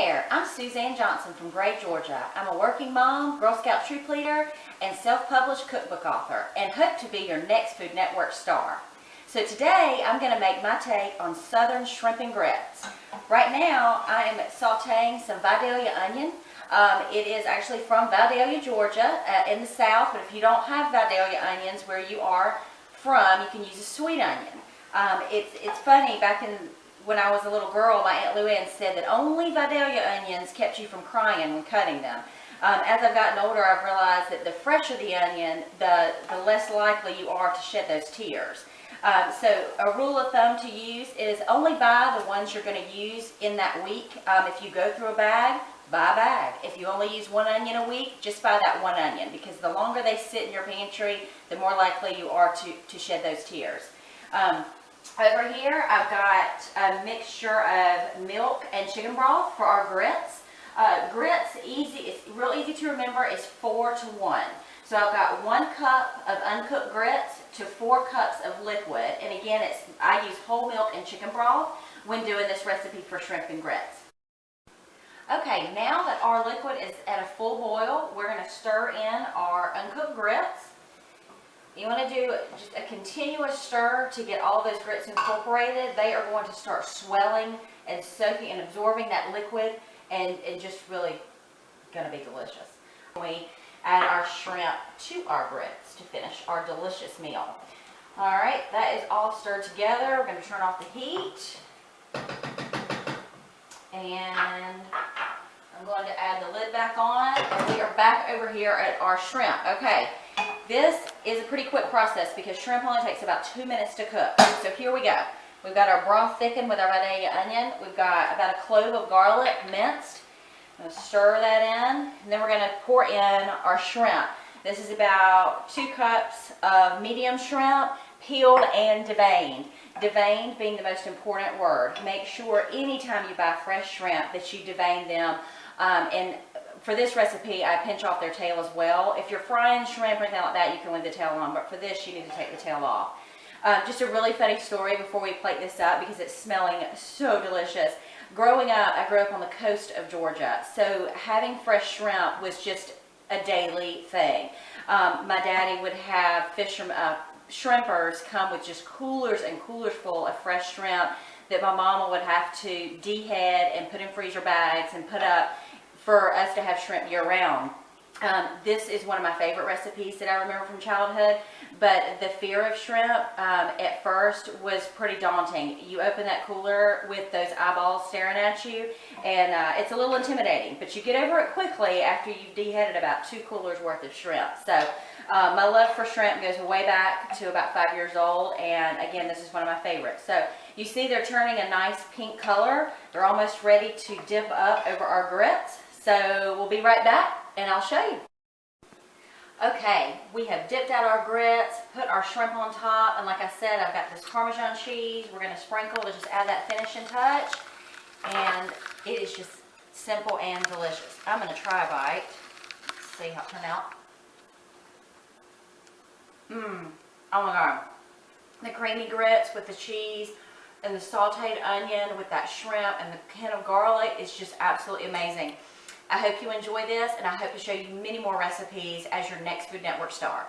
there, I'm Suzanne Johnson from Gray, Georgia. I'm a working mom, Girl Scout troop leader, and self-published cookbook author, and hope to be your next Food Network star. So today, I'm going to make my take on Southern shrimp and grits. Right now, I am sauteing some Vidalia onion. It is actually from Vidalia, Georgia, in the South, but if you don't have Vidalia onions where you are from, you can use a sweet onion. It's funny, when I was a little girl, my Aunt Luann said that only Vidalia onions kept you from crying when cutting them. As I've gotten older, I've realized that the fresher the onion, the less likely you are to shed those tears. So a rule of thumb to use is only buy the ones you're going to use in that week. If you go through a bag, buy a bag. If you only use one onion a week, just buy that one onion, because the longer they sit in your pantry, the more likely you are to shed those tears. Over here, I've got a mixture of milk and chicken broth for our grits. Grits, it's real easy to remember, is 4 to 1. So I've got 1 cup of uncooked grits to 4 cups of liquid. And again, I use whole milk and chicken broth when doing this recipe for shrimp and grits. Okay, now that our liquid is at a full boil, we're going to stir in our uncooked grits. You want to do just a continuous stir to get all those grits incorporated. They are going to start swelling and soaking and absorbing that liquid, and just really going to be delicious. We add our shrimp to our grits to finish our delicious meal. Alright, that is all stirred together. We're going to turn off the heat. And I'm going to add the lid back on, and we are back over here at our shrimp. Okay, this is a pretty quick process because shrimp only takes about 2 minutes to cook. So here we go. We've got our broth thickened with our Vidalia onion. We've got about a clove of garlic minced. I'm going to stir that in, and then we're going to pour in our shrimp. This is about 2 cups of medium shrimp, peeled and deveined. Deveined being the most important word. Make sure anytime you buy fresh shrimp that you devein them. And for this recipe, I pinch off their tail as well. If you're frying shrimp or anything like that, you can leave the tail on, but for this, you need to take the tail off. Just a really funny story before we plate this up, because it's smelling so delicious. Growing up, I grew up on the coast of Georgia, so having fresh shrimp was just a daily thing. My daddy would have shrimpers come with just coolers and coolers full of fresh shrimp that my mama would have to dehead and put in freezer bags and put up for us to have shrimp year round. This is one of my favorite recipes that I remember from childhood, but the fear of shrimp at first was pretty daunting. You open that cooler with those eyeballs staring at you, and it's a little intimidating, but you get over it quickly after you've deheaded about 2 coolers worth of shrimp. So my love for shrimp goes way back to about 5 years old, and again, this is one of my favorites. So you see they're turning a nice pink color. They're almost ready to dip up over our grits. So we'll be right back, and I'll show you. Okay, we have dipped out our grits, put our shrimp on top, and like I said, I've got this Parmesan cheese. We're going to sprinkle to just add that finishing touch, and it is just simple and delicious. I'm going to try a bite, see how it turned out. Oh my God. The creamy grits with the cheese and the sauteed onion with that shrimp and the can of garlic is just absolutely amazing. I hope you enjoy this, and I hope to show you many more recipes as your next Food Network star.